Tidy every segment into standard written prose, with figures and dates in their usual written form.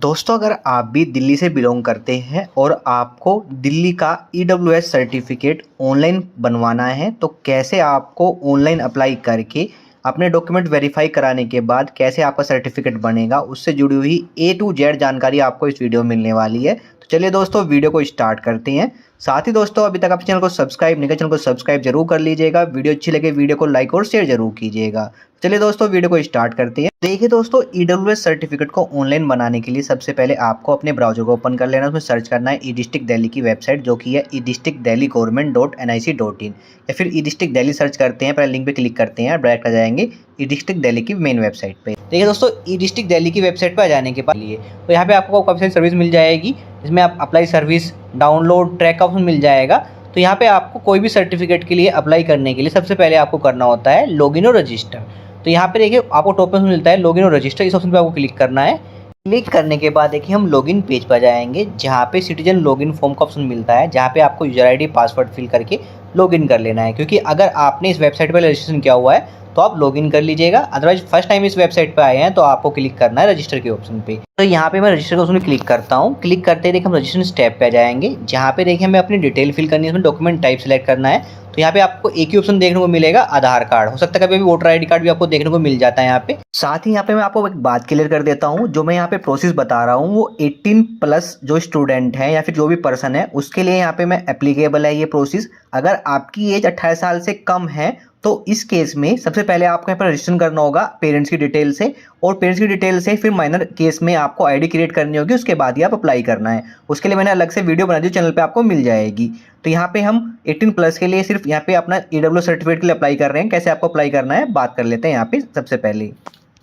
दोस्तों, अगर आप भी दिल्ली से बिलोंग करते हैं और आपको दिल्ली का ईडब्ल्यूएस सर्टिफिकेट ऑनलाइन बनवाना है तो कैसे आपको ऑनलाइन अप्लाई करके अपने डॉक्यूमेंट वेरीफाई कराने के बाद कैसे आपका सर्टिफिकेट बनेगा, उससे जुड़ी हुई ए टू जेड जानकारी आपको इस वीडियो में मिलने वाली है। तो चलिए दोस्तों, वीडियो को स्टार्ट करते हैं। साथ ही दोस्तों, अभी तक आप चैनल को सब्सक्राइब नहीं किया, चैनल को सब्सक्राइब जरूर कर लीजिएगा। वीडियो अच्छी लगे वीडियो को लाइक और शेयर जरूर कीजिएगा। चलिए दोस्तों, वीडियो को स्टार्ट करते हैं। देखिए दोस्तों, ईडब्ल्यूएस सर्टिफिकेट को ऑनलाइन बनाने के लिए सबसे पहले आपको अपने ब्राउजर को ओपन कर लेना, उसमें सर्च करना है ई डिस्ट्रिक्ट दिल्ली की वेबसाइट, जो कि है edistrictdelhi.government.nic.in, या फिर ई डिस्ट्रिक्ट दिल्ली सर्च करते हैं, पहले लिंक पे क्लिक करते हैं, डायरेक्ट आ जाएंगे ई डिस्ट्रिक्ट दिल्ली की मेन वेबसाइट पे। देखिए दोस्तों, ई डिस्ट्रिक्ट दिल्ली की वेबसाइट पर आ जाने के बाद लिए तो यहाँ पे आपको काफ़ी सारी सर्विस मिल जाएगी, जिसमें आप अप्लाई सर्विस, डाउनलोड, ट्रैक का ऑप्शन मिल जाएगा। तो यहाँ पे आपको कोई भी सर्टिफिकेट के लिए अप्लाई करने के लिए सबसे पहले आपको करना होता है लॉगिन और रजिस्टर। तो यहाँ पे देखिए आपको टॉप में मिलता है लॉगिन और रजिस्टर, इस ऑप्शन पे आपको क्लिक करना है। क्लिक करने के बाद देखिए हम लॉगिन पेज पर जाएंगे, जहाँ पे सिटीजन लॉगिन फॉर्म का ऑप्शन मिलता है, जहाँ पे आपको यूजर आईडी पासवर्ड फिल करके लॉगिन कर लेना है। क्योंकि अगर आपने इस वेबसाइट पर रजिस्ट्रेशन किया हुआ है तो आप लॉगिन कर लीजिएगा, अदरवाइज फर्स्ट टाइम इस वेबसाइट पर आए हैं तो आपको क्लिक करना है रजिस्टर के ऑप्शन पे। तो यहाँ पे मैं रजिस्टर के ऑप्शन में क्लिक करता हूँ। क्लिक करते ही देखिए हम रजिस्ट्रेशन स्टेप पे आ जाएंगे, जहाँ पे देखिए हमें अपनी डिटेल फिल करनी है, इसमें डॉक्यूमेंट टाइप सेलेक्ट करना है। तो यहाँ पे आपको एक ही ऑप्शन देखने को मिलेगा, आधार कार्ड। हो सकता है कभी भी वोटर आईडी कार्ड भी आपको देखने को मिल जाता है यहाँ पे। साथ ही यहाँ पे मैं आपको एक बात क्लियर कर देता हूँ, जो मैं यहाँ पे प्रोसेस बता रहा हूँ वो 18+ जो स्टूडेंट है या फिर जो भी पर्सन है उसके लिए यहाँ पे मैं एप्लीकेबल है ये प्रोसेस। अगर आपकी एज 18 साल से कम है तो इस केस में सबसे पहले आपको यहाँ पर रजिस्ट्रेशन करना होगा पेरेंट्स की डिटेल से, और पेरेंट्स की डिटेल से फिर माइनर केस में आपको आईडी क्रिएट करनी होगी, उसके बाद ही आप अप्लाई करना है। उसके लिए मैंने अलग से वीडियो बना दी, चैनल पे आपको मिल जाएगी। तो यहाँ पे हम 18+ के लिए सिर्फ यहाँ पे अपना ईडब्ल्यू सर्टिफिकेट के लिए अप्लाई कर रहे हैं। कैसे आपको अप्लाई करना है बात कर लेते हैं यहाँ पे सबसे पहले।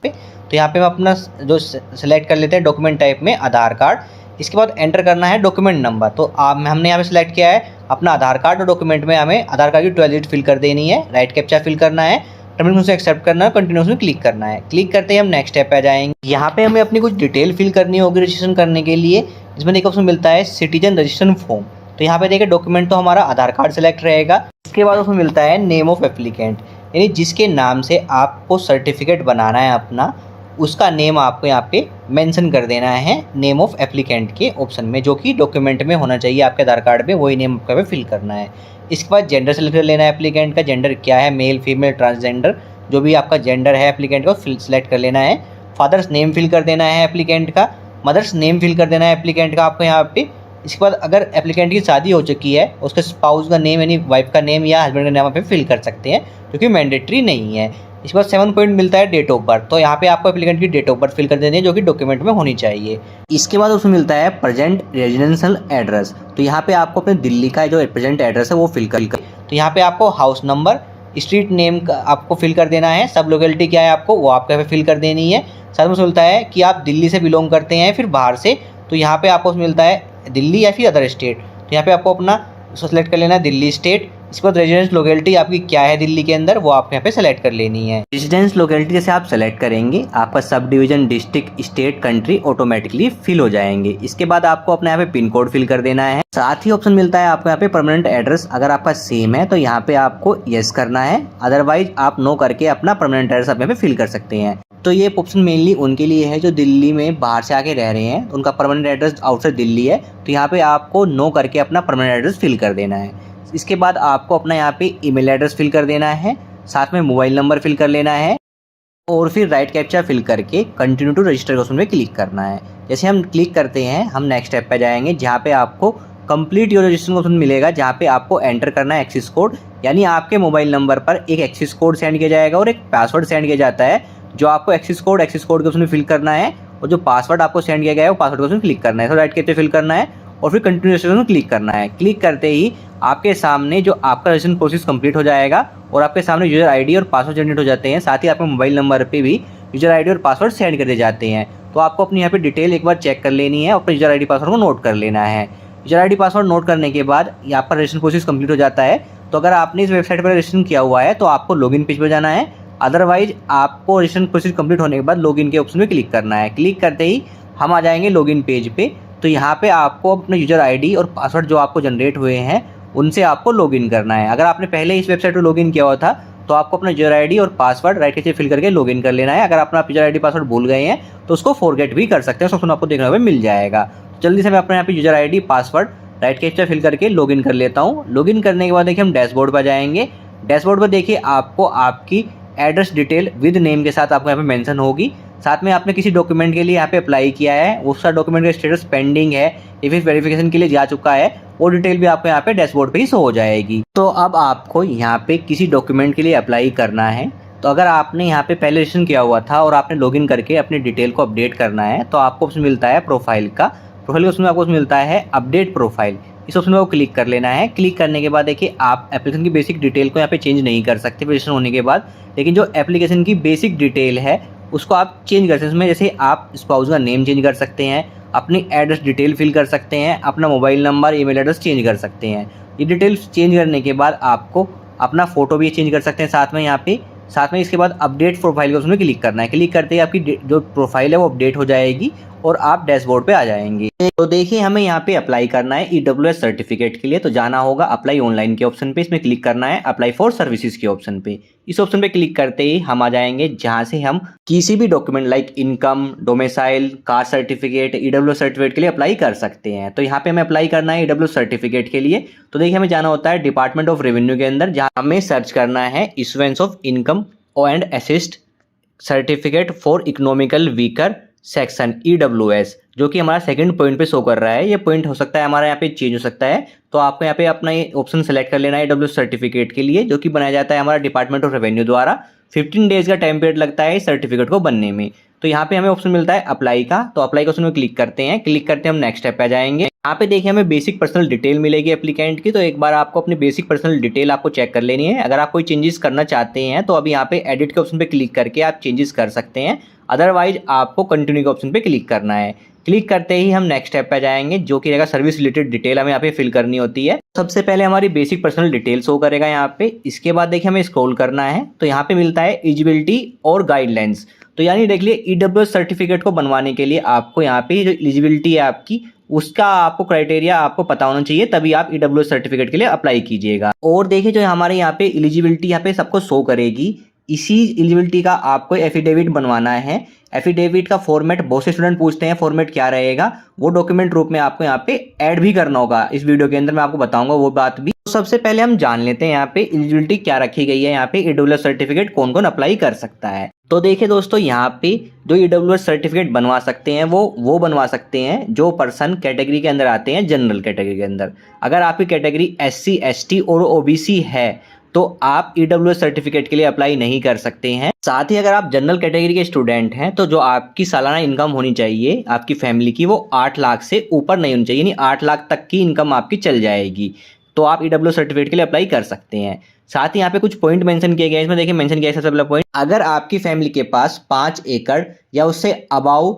तो यहाँ पे हम अपना जो सेलेक्ट कर लेते हैं डॉक्यूमेंट टाइप में आधार कार्ड, इसके बाद एंटर करना है डॉक्यूमेंट नंबर। तो हमने यहाँ पे सिलेक्ट किया है अपना आधार कार्ड, और डॉक्यूमेंट में हमें आधार कार्ड की 12 डिजिट फिल कर देनी है, राइट कैप्चा फिल करना है, टर्मिनल से एक्सेप्ट करना है, कंटिन्यूस में क्लिक करना है। क्लिक करते ही हम नेक्स्ट स्टेप पे आ जाएंगे। यहाँ पे हमें अपनी कुछ डिटेल फिल करनी होगी रजिस्ट्रेशन करने के लिए, जिसमें देखिए ऑप्शन मिलता है सिटीजन रजिस्ट्रेशन फॉर्म। तो यहाँ पे देखिए डॉक्यूमेंट तो हमारा आधार कार्ड सेलेक्ट रहेगा, इसके बाद उसमें मिलता है नेम ऑफ एप्लीकेंट, यानी जिसके नाम से आपको सर्टिफिकेट बनाना है अपना, उसका नेम आपको यहाँ पे मेंशन कर देना है नेम ऑफ एप्लीकेंट के ऑप्शन में, जो कि डॉक्यूमेंट में होना चाहिए आपके आधार कार्ड में, वही नेम आपको फिल करना है। इसके बाद जेंडर सेलेक्ट कर लेना है, एप्लीकेंट का जेंडर क्या है, मेल फीमेल ट्रांसजेंडर, जो भी आपका जेंडर है एप्लीकेंट का सिलेक्ट कर लेना है। फादर्स नेम फिल कर देना है एप्लीकेंट का, मदर्स नेम फिल कर देना है एप्लीकेंट का आपको यहाँ पे। इसके बाद अगर एप्लीकेंट की शादी हो चुकी है, उसके स्पाउस का नेम यानी वाइफ का नेम या हस्बैंड का नेम आप पे फिल कर सकते हैं, जो कि मैंडेटरी नहीं है। इसके बाद 7 पॉइंट मिलता है डेट ऑफ बर्थ। तो यहाँ पे आपको एप्लीकेंट की डेट ऑफ बर्थ फिल कर देनी है, जो कि डॉक्यूमेंट में होनी चाहिए। इसके बाद उसमें मिलता है प्रेजेंट रेजिडेंशियल एड्रेस। तो यहाँ पे आपको अपने दिल्ली का जो प्रेजेंट एड्रेस है वो फिल कर। तो यहाँ पे आपको हाउस नंबर, स्ट्रीट नेम का आपको फिल कर देना है, सब लोकेलिटी क्या है आपको वो आपको यहाँ पे फिल कर देनी है। साथ में मिलता है कि आप दिल्ली से बिलोंग करते हैं फिर बाहर से, तो यहाँ पे आपको मिलता है दिल्ली या फिर अदर स्टेट। तो यहाँ पे आपको अपना सेलेक्ट कर लेना है दिल्ली स्टेट। इसके बाद रेजिडेंस लोकेलिटी आपकी क्या है दिल्ली के अंदर, वो आपको यहाँ पे सेलेक्ट कर लेनी है। रेजिडेंस लोकेलिटी जैसे आप सेलेक्ट करेंगे, आपका subdivision, district, state, country automatically fill हो जाएंगे। इसके बाद आपको अपने यहाँ पे पिन कोड फिल कर देना है। साथ ही ऑप्शन मिलता है आपको यहाँ पे परमानेंट एड्रेस, अगर आपका सेम है तो यहाँ पे आपको यस करना है, अदरवाइज आप नो करके अपना परमानेंट एड्रेस आप यहाँ पे फिल कर सकते हैं। तो ये ऑप्शन मेनली उनके लिए है जो दिल्ली में बाहर से आके रह रहे हैं, उनका परमानेंट एड्रेस आउटसाइड दिल्ली है, तो यहाँ पे आपको नो करके अपना परमानेंट एड्रेस फिल कर देना है। इसके बाद आपको अपना यहाँ पे ईमेल एड्रेस फिल कर देना है, साथ में मोबाइल नंबर फिल कर लेना है, और फिर राइट कैप्चा फिल करके कंटिन्यू टू रजिस्टर के ऑप्शन में क्लिक करना है। जैसे हम क्लिक करते हैं हम नेक्स्ट स्टेप पे जाएंगे, जहाँ पे आपको कंप्लीट योर रजिस्ट्रेशन ऑप्शन मिलेगा, जहाँ पे आपको एंटर करना है एक्सेस कोड, यानी आपके मोबाइल नंबर पर एक एक्सेस कोड सेंड किया जाएगा और एक पासवर्ड सेंड किया जाता है, जो आपको एक्सेस कोड के ऑप्शन में फिल करना है, और जो पासवर्ड आपको सेंड किया गया है वो पासवर्ड के ऑप्शन में क्लिक करना है। तो राइट कैप्चा फिल करना है और फिर कंटिन्यू में क्लिक करना है। क्लिक करते ही आपके सामने जो आपका रजिस्ट्रेशन प्रोसेस कंप्लीट हो जाएगा और आपके सामने यूजर आईडी और पासवर्ड जनरेट हो जाते हैं। साथ ही आपके मोबाइल नंबर पे भी यूजर आईडी और पासवर्ड सेंड कर दिए जाते हैं। तो आपको अपनी यहाँ पे डिटेल एक बार चेक कर लेनी है, अपने यूजर आईडी पासवर्ड को नोट कर लेना है। यूजर आईडी पासवर्ड नोट करने के बाद यहाँ पर रजिस्ट्रेशन प्रोसेस कंप्लीट हो जाता है। तो अगर आपने इस वेबसाइट पर रजिस्ट्रेशन किया हुआ है तो आपको लॉगिन पेज पर जाना है, अदरवाइज आपको रजिस्ट्रेशन प्रोसेस कंप्लीट होने के बाद लॉगिन के ऑप्शन में क्लिक करना है। क्लिक करते ही हम आ जाएंगे लॉगिन पेज पे। तो यहाँ पे आपको अपने यूजर आईडी और पासवर्ड जो आपको जनरेट हुए हैं उनसे आपको लॉगिन करना है। अगर आपने पहले इस वेबसाइट पर लॉगिन किया हुआ था तो आपको अपना यूजर आईडी और पासवर्ड राइट क्लिक फिल करके लॉगिन कर लेना है। अगर अपना यूजर आईडी पासवर्ड भूल गए हैं तो उसको फॉरगेट भी कर सकते हैं, ऑप्शन आपको देखने को मिल जाएगा। जल्दी से मैं अपने यहाँ पे user ID password right click fill करके लॉगिन कर लेता हूँ। लॉगिन करने के बाद देखिए हम डैशबोर्ड पर जाएंगे। डैशबोर्ड पर देखिए आपको आपकी एड्रेस डिटेल विद नेम के साथ आपको यहाँ पे मेंशन होगी। साथ में आपने किसी डॉक्यूमेंट के लिए यहाँ पे अप्लाई किया है, उसका डॉक्यूमेंट का स्टेटस पेंडिंग है या फिर वेरिफिकेशन के लिए जा चुका है, वो डिटेल भी आपको यहाँ पे डैशबोर्ड पे ही शो हो जाएगी। तो अब आपको यहाँ पे किसी डॉक्यूमेंट के लिए अप्लाई करना है, तो अगर आपने यहाँ पे पहले रजिस्ट्रेशन किया हुआ था और आपने लॉगिन करके अपनी डिटेल को अपडेट करना है तो आपको ऑप्शन मिलता है प्रोफाइल का। प्रोफाइल के उसमें आपको मिलता है अपडेट प्रोफाइल, इस ऑप्शन को क्लिक कर लेना है। क्लिक करने के बाद देखिए आप एप्लीकेशन की बेसिक डिटेल को यहाँ पे चेंज नहीं कर सकते रजिस्ट्रेशन होने के बाद, लेकिन जो एप्लीकेशन की बेसिक डिटेल है उसको आप चेंज कर सकते हैं। उसमें जैसे आप स्पाउस का नेम चेंज कर सकते हैं, अपनी एड्रेस डिटेल फिल कर सकते हैं, अपना mobile number email address change कर सकते हैं। ये डिटेल्स चेंज करने के बाद आपको अपना फ़ोटो भी चेंज कर सकते हैं साथ में यहाँ पे। साथ में इसके बाद अपडेट प्रोफाइल को उसमें क्लिक करना है। क्लिक करते ही आपकी जो प्रोफाइल है वो अपडेट हो जाएगी और आप डैशबोर्ड पे आ जाएंगे। तो देखिए हमें यहाँ पे अप्लाई करना है EWS सर्टिफिकेट के लिए, तो जाना होगा अप्लाई ऑनलाइन के ऑप्शन पे, इसमें क्लिक करना है अप्लाई फॉर सर्विसेज के ऑप्शन पे। इस ऑप्शन पे क्लिक करते ही हम आ जाएंगे जहाँ से हम किसी भी document like income, domicile, caste certificate, EWS certificate के लिए अप्लाई कर सकते हैं। तो यहाँ पे हमें अप्लाई करना है EWS सर्टिफिकेट के लिए। तो देखिए हमें जाना होता है डिपार्टमेंट ऑफ रेवेन्यू के अंदर, जहाँ हमें सर्च करना है issuance of income and assist certificate for economical weaker section EWS, जो कि हमारा सेकंड पॉइंट पे शो कर रहा है। ये पॉइंट हो सकता है हमारा यहाँ पे चेंज हो सकता है, तो आपको यहाँ पे अपना ये ऑप्शन सेलेक्ट कर लेना है EWS सर्टिफिकेट के लिए, जो कि बनाया जाता है हमारा डिपार्टमेंट ऑफ रेवेन्यू द्वारा। 15 डेज का टाइम पीरियड लगता है इस सर्टिफिकेट को बनने में। तो यहाँ पे हमें ऑप्शन मिलता है अप्लाई का, तो अप्लाई का ऑप्शन में क्लिक करते हैं। क्लिक करते हैं हम नेक्स्ट स्टेप पे आ जाएंगे। यहाँ पे देखिए हमें बेसिक पर्सनल डिटेल मिलेगी एप्लीकेंट की, तो एक बार आपको अपनी बेसिक पर्सनल डिटेल आपको चेक कर लेनी है। अगर आप कोई चेंजेस करना चाहते हैं तो अभी यहाँ पे एडिट के ऑप्शन पे क्लिक करके आप चेंजेस कर सकते हैं, अदरवाइज आपको कंटिन्यू के ऑप्शन पे क्लिक करना है। क्लिक करते ही हम नेक्स्ट स्टेप पे जाएंगे, जो कि रहेगा सर्विस रिलेटेड डिटेल हमें यहाँ पे फिल करनी होती है। सबसे पहले हमारी बेसिक पर्सनल डिटेल शो करेगा यहाँ पे। इसके बाद देखिए हमें स्क्रॉल करना है, तो यहाँ पे मिलता है एलिजिबिलिटी और गाइडलाइंस। तो यानी देख लिए EWS सर्टिफिकेट को बनवाने के लिए आपको यहाँ पे जो एलिजिबिलिटी है आपकी, उसका आपको क्राइटेरिया आपको पता होना चाहिए, तभी आप EWS सर्टिफिकेट के लिए अप्लाई कीजिएगा। और देखिए जो हमारे यहाँ पे एलिजिबिलिटी यहाँ पे सबको शो करेगी, इसी एलिजिबिलिटी का आपको एफिडेविट बनवाना है। एफिडेविट का फॉर्मेट बहुत से स्टूडेंट पूछते हैं फॉर्मेट क्या रहेगा, वो डॉक्यूमेंट रूप में आपको यहाँ पे ऐड भी करना होगा। इस वीडियो के अंदर मैं आपको बताऊंगा वो बात भी। तो सबसे पहले हम जान लेते हैं यहाँ पे एलिजिबिलिटी क्या रखी गई है, यहाँ पे EWS सर्टिफिकेट कौन कौन अप्लाई कर सकता है। तो देखिए दोस्तों यहाँ पे जो EWS सर्टिफिकेट बनवा सकते हैं वो बनवा सकते हैं जो पर्सन कैटेगरी के अंदर आते हैं, जनरल कैटेगरी के अंदर। अगर आपकी कैटेगरी SC, ST और OBC है तो आप EWS सर्टिफिकेट के लिए अप्लाई नहीं कर सकते हैं। साथ ही अगर आप जनरल कैटेगरी के स्टूडेंट हैं तो जो आपकी सालाना इनकम होनी चाहिए आपकी फैमिली की, वो 8 लाख से ऊपर नहीं होनी चाहिए, यानी 8 लाख तक की इनकम आपकी चल जाएगी, तो आप EWS सर्टिफिकेट के लिए अप्लाई कर सकते हैं। साथ ही यहाँ पे कुछ पॉइंट मेंशन किए गए हैं, इसमें देखिए मेंशन किया है सबसे पहला पॉइंट, अगर आपकी फैमिली के पास 5 एकड़ या उससे अबाउ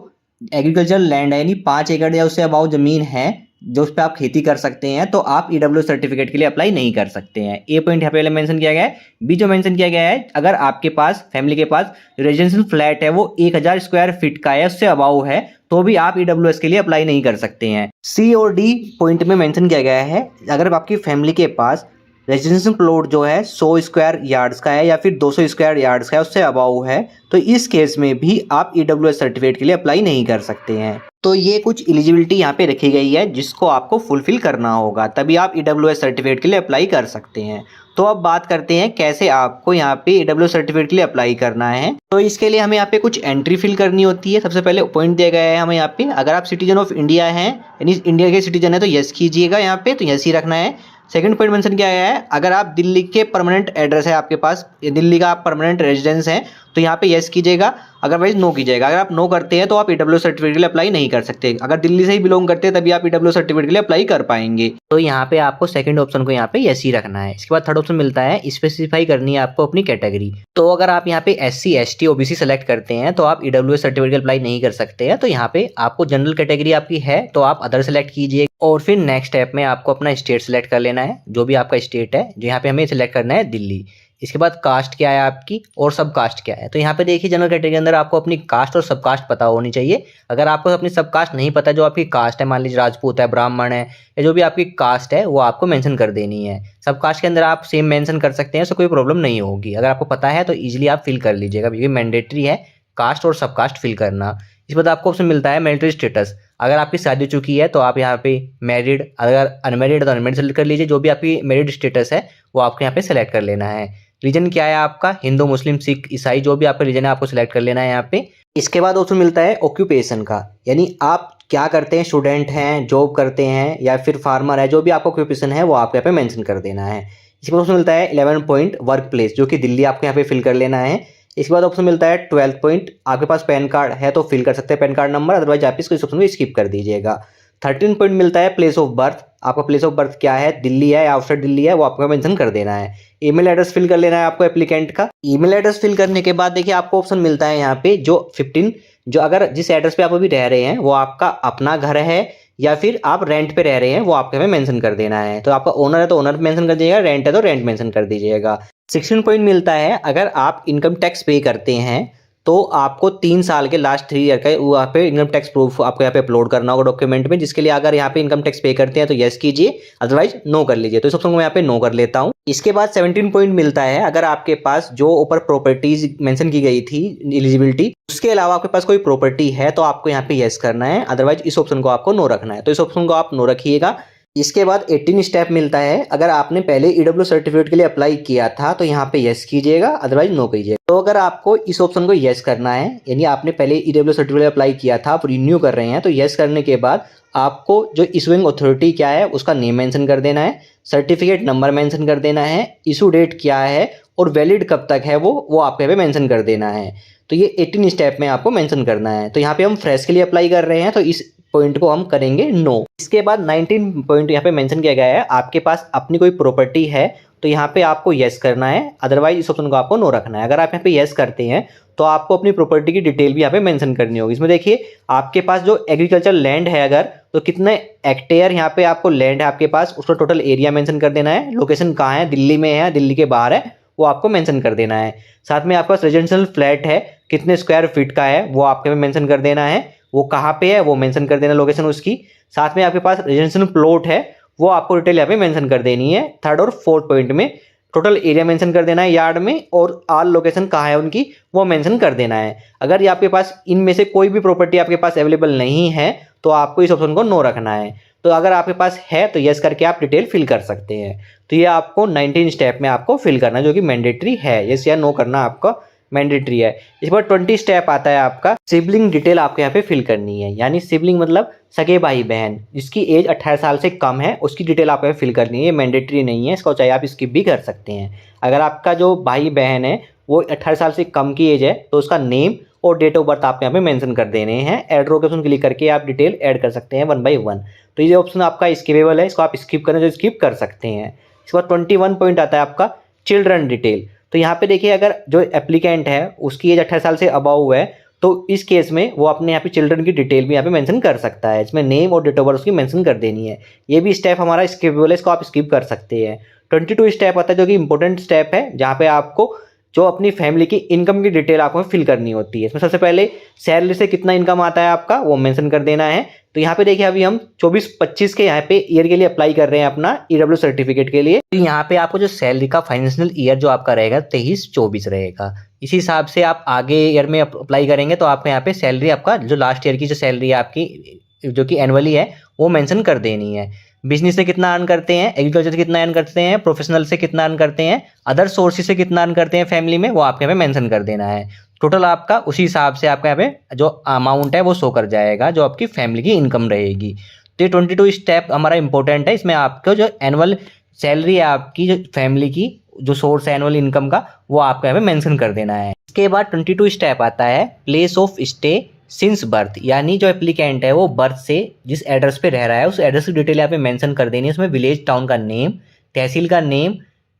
एग्रीकल्चर लैंड है, यानी 5 एकड़ या उससे अबाउ जमीन है जो उस पर आप खेती कर सकते हैं, तो आप EWS सर्टिफिकेट के लिए अप्लाई नहीं कर सकते हैं। ए पॉइंट यहाँ पे पहले मेंशन किया गया है। बी जो मेंशन किया गया है, अगर आपके पास फैमिली के पास रेजिडेंशियल फ्लैट है वो 1000 स्क्वायर फीट का है, उससे अबाउ है, तो भी आप EWS के लिए अप्लाई नहीं कर सकते हैं। सी और डी पॉइंट में मेंशन किया गया है, अगर आपकी फैमिली के पास रेजिडेंशियल प्लॉट जो है 100 स्क्वायर यार्ड्स का है या फिर 200 स्क्वायर यार्ड्स का है, उससे अबाउ है, तो इस केस में भी आप EWS सर्टिफिकेट के लिए अप्लाई नहीं कर सकते हैं। तो ये कुछ एलिजिबिलिटी यहाँ पे रखी गई है जिसको आपको फुलफिल करना होगा, तभी आप EWS सर्टिफिकेट के लिए अप्लाई कर सकते हैं। तो अब बात करते हैं कैसे आपको यहाँ पे EWS सर्टिफिकेट के लिए अप्लाई करना है। तो इसके लिए हमें यहाँ पे कुछ एंट्री फिल करनी होती है। सबसे पहले पॉइंट दिया गया है हमें यहाँ पे, अगर आप सिटीजन ऑफ इंडिया हैं, यानी इंडिया के सिटीजन है, तो यस कीजिएगा यहाँ पे, तो यस ही रखना है। सेकंड पॉइंट मेंशन किया गया है, अगर आप दिल्ली के परमानेंट एड्रेस है आपके पास, दिल्ली का आप परमानेंट रेजिडेंस है, तो यहाँ पे यस कीजिएगा, अदरवाइज नो कीजिएगा। अगर आप नो करते हैं तो आप EWS सर्टिफिकेट के लिए अप्लाई नहीं कर सकते। अगर दिल्ली से ही बिलोंग करते हैं तभी आप EWS सर्टिफिकेट के लिए अप्लाई कर पाएंगे। तो यहाँ पे आपको सेकंड ऑप्शन को यहाँ पे यस ही रखना है। इसके बाद थर्ड ऑप्शन मिलता है स्पेसिफाई करनी है आपको अपनी कैटेगरी। तो अगर आप यहाँ पे SC, ST, OBC सेलेक्ट करते हैं तो आप EWS सर्टिफिकेट के लिए अप्लाई नहीं कर सकते हैं। तो यहाँ पे आपको जनरल कैटेगरी आपकी है तो आप अदर सेलेक्ट कीजिए, और फिर नेक्स्ट स्टेप में आपको अपना स्टेट सेलेक्ट कर लेना है, जो भी आपका स्टेट है, जो यहाँ पे हमें सेलेक्ट करना है दिल्ली। इसके बाद कास्ट क्या है आपकी और सब कास्ट क्या है। तो यहाँ पे देखिए जनरल कैटेगरी के अंदर आपको अपनी कास्ट और सब कास्ट पता होनी चाहिए। अगर आपको अपनी सब कास्ट नहीं पता, जो आपकी कास्ट है, मान लीजिए राजपूत है, ब्राह्मण है, या जो भी आपकी कास्ट है वो आपको मेंशन कर देनी है। सब कास्ट के अंदर आप सेम मेंशन कर सकते हैं, उससे कोई प्रॉब्लम नहीं होगी। अगर आपको पता है तो ईजिली आप फिल कर लीजिएगा, क्योंकि मैंडेटरी है कास्ट और सब कास्ट फिल करना। इस बाद आपको ऑप्शन मिलता है मैरिटल स्टेटस। अगर आपकी शादी हो चुकी है तो आप यहाँ पे मैरिड, अगर अनमेरिड है तो अनमेरिड सेलेक्ट कर लीजिए। जो भी आपकी मैरिड स्टेटस है वो आपको यहाँ पे सेलेक्ट कर लेना है। रीजन क्या है आपका, हिंदू, मुस्लिम, सिख, ईसाई, जो भी आपका रीजन है आपको सिलेक्ट कर लेना है यहाँ पे। इसके बाद ऑप्शन मिलता है ऑक्यूपेशन का, यानी आप क्या करते हैं, स्टूडेंट हैं, जॉब करते हैं या फिर फार्मर है, जो भी आपका ऑक्यूपेशन है वो आपको यहाँ पे मेंशन कर देना है। इसके बाद ऑप्शन मिलता है 11 पॉइंट वर्क प्लेस, जो कि दिल्ली आपको यहाँ पे फिल कर लेना है। इसके बाद ऑप्शन मिलता है 12 पॉइंट, आपके पास पैन कार्ड है तो फिल कर सकते हैं पैन कार्ड नंबर, अदरवाइज आप इसको इस ऑप्शन को स्किप कर दीजिएगा। 13 पॉइंट मिलता है प्लेस ऑफ बर्थ, आपका प्लेस ऑफ बर्थ क्या है, दिल्ली है या आउटसाइड दिल्ली है, वो आपको मेंशन कर देना है। ईमेल एड्रेस फिल कर लेना है आपको एप्लीकेंट का। ईमेल एड्रेस फिल करने के बाद देखिए आपको ऑप्शन मिलता है यहाँ पे जो 15, जो अगर जिस एड्रेस पे आप अभी रह रहे हैं वो आपका अपना घर है या फिर आप रेंट पे रह रहे हैं, वो आपके हमें मेंशन कर देना है। तो आपका ओनर है तो ओनर मेंशन कर दीजिएगा, रेंट है तो रेंट मेंशन कर दीजिएगा। 16 पॉइंट मिलता है अगर आप इनकम टैक्स पे करते हैं तो आपको 3 साल के लास्ट 3 ईयर का वहाँ पे इनकम टैक्स प्रूफ आपको यहाँ पे अपलोड करना होगा डॉक्यूमेंट में, जिसके लिए अगर यहाँ पे इनकम टैक्स पे करते हैं तो यस कीजिए, अदरवाइज नो कर लीजिए। तो इस ऑप्शन को मैं यहाँ पे नो कर लेता हूँ। इसके बाद 17 पॉइंट मिलता है अगर आपके पास जो ऊपर प्रॉपर्टीज मेंशन की गई थी एलिजिबिलिटी, उसके अलावा आपके पास कोई प्रॉपर्टी है तो आपको यहाँ पे यस करना है, अदरवाइज इस ऑप्शन को आपको नो रखना है। तो इस ऑप्शन को आप नो रखिएगा। इसके बाद 18 स्टेप मिलता है अगर आपने पहले ईडब्ल्यू सर्टिफिकेट के लिए अप्लाई किया था तो यहाँ पे यस कीजिएगा, अदरवाइज नो कीजिएगा। तो अगर आपको इस ऑप्शन को यस करना है, यानी आपने पहले ईडब्ल्यू सर्टिफिकेट अप्लाई किया था, आप रिन्यू कर रहे हैं, तो यस करने के बाद आपको जो इशूइंग अथॉरिटी क्या है उसका नेम मेंशन कर देना है, सर्टिफिकेट नंबर मेंशन कर देना है, इशू डेट क्या है और वैलिड कब तक है वो आपके पे मेंशन कर देना है। तो ये 18 स्टेप में आपको मेंशन करना है। तो यहाँ पे हम फ्रेश के लिए अप्लाई कर रहे हैं तो इस पॉइंट को हम करेंगे नो। इसके बाद 19 पॉइंट यहाँ पे मेंशन किया गया है, आपके पास अपनी कोई प्रॉपर्टी है तो यहाँ पे आपको यस करना है, अदरवाइज इस ऑप्शन को आपको नो रखना है। अगर आप यहाँ पे यस करते हैं तो आपको अपनी प्रॉपर्टी की डिटेल भी यहाँ पे मेंशन करनी होगी। इसमें देखिए आपके पास जो एग्रीकल्चर लैंड है अगर, तो कितने हेक्टेयर यहाँ पे आपको लैंड है आपके पास, उसका टोटल एरिया मेंशन कर देना है। लोकेशन कहाँ है, दिल्ली में है, दिल्ली के बाहर है, वो आपको मेंशन कर देना है। साथ में आपका रेजिडेंशियल फ्लैट है, कितने स्क्वायर फीट का है वो आपके मेंशन कर देना है, वो कहाँ पे है वो मेंशन कर देना लोकेशन उसकी। साथ में आपके पास रेजिडेंशियल प्लॉट है वो आपको डिटेल यहाँ पे मेंशन कर देनी है। 3rd और 4th पॉइंट में टोटल एरिया मेंशन कर देना है यार्ड में, और ऑल लोकेशन कहाँ है उनकी वो मेंशन कर देना है। अगर ये आपके पास इनमें से कोई भी प्रॉपर्टी आपके पास अवेलेबल नहीं है तो आपको इस ऑप्शन को नो रखना है। तो अगर आपके पास है तो यस करके आप डिटेल फिल कर सकते हैं। तो ये आपको 19 स्टेप में आपको फिल करना है, जो कि मैंडेटरी है, यस या नो करना आपका मैंडेटरी है। इसके बाद 20 स्टेप आता है आपका सिबलिंग डिटेल आपको यहाँ पे फिल करनी है, यानी सिबलिंग मतलब सगे भाई बहन जिसकी एज 18 साल से कम है उसकी डिटेल आपको फिल करनी है। मैंडेटरी नहीं है, इसको चाहे आप स्किप भी कर सकते हैं। अगर आपका जो भाई बहन है वो 18 साल से कम की एज है तो उसका नेम और डेट ऑफ बर्थ आप यहाँ पे मेंशन कर देने हैं। ऐड रो के ऑप्शन क्लिक करके आप डिटेल ऐड कर सकते हैं 1 by 1। तो ये ऑप्शन आपका स्किपेबल है, इसको आप स्किप करें तो स्किप कर सकते हैं। इसके बाद 21 पॉइंट आता है आपका चिल्ड्रन डिटेल। तो यहाँ पे देखिए अगर जो एप्लीकेंट है उसकी एज 18 साल से अबव है तो इस केस में वो अपने यहाँ पे चिल्ड्रन की डिटेल भी यहाँ पे मेंशन कर सकता है, इसमें नेम और डेट ऑफ बर्थ उसकी मेंशन कर देनी है। ये भी स्टेप हमारा स्किपेबल है, इसको आप स्किप कर सकते हैं। 22 स्टेप आता है जो कि इंपॉर्टेंट स्टेप है, जहाँ पे आपको जो अपनी फैमिली की इनकम की डिटेल आपको फिल करनी होती है। इसमें सबसे पहले सैलरी से कितना इनकम आता है आपका वो मेंशन कर देना है। तो यहाँ पे देखिए अभी हम 24-25 के यहाँ पे ईयर के लिए अप्लाई कर रहे हैं अपना ईडब्ल्यू सर्टिफिकेट के लिए। तो यहाँ पे आपको जो सैलरी का फाइनेंशियल ईयर जो आपका रहेगा 23-24 रहेगा। इसी हिसाब से आप आगे ईयर में अप्लाई करेंगे तो आपको यहाँ पे सैलरी आपका जो लास्ट ईयर की जो सैलरी है आपकी जो कि एनुअली है वो मेंशन कर देनी है। बिजनेस से कितना अर्न करते हैं, एग्रीकल्चर से कितना अर्न करते हैं, प्रोफेशनल से कितना अर्न करते हैं, अदर सोर्सेज से कितना अर्न करते हैं फैमिली में, वो आपके यहाँ पे मेंशन कर देना है। टोटल आपका उसी हिसाब से आपका यहाँ पे जो अमाउंट है वो शो कर जाएगा जो आपकी फैमिली की इनकम रहेगी। तो ये 22 स्टेप हमारा इंपॉर्टेंट है। इसमें आपको जो एनुअल सैलरी है आपकी जो फैमिली की जो सोर्स है एनुअल इनकम का वो आपको यहाँ पे मेंशन कर देना है। इसके बाद 22 स्टेप आता है place of stay since birth, यानी जो एप्लीकेंट है वो बर्थ से जिस एड्रेस पे रह रहा है उस एड्रेस की डिटेल यहाँ पे मेंशन कर देनी है। उसमें विलेज टाउन का नेम, तहसील का नेम,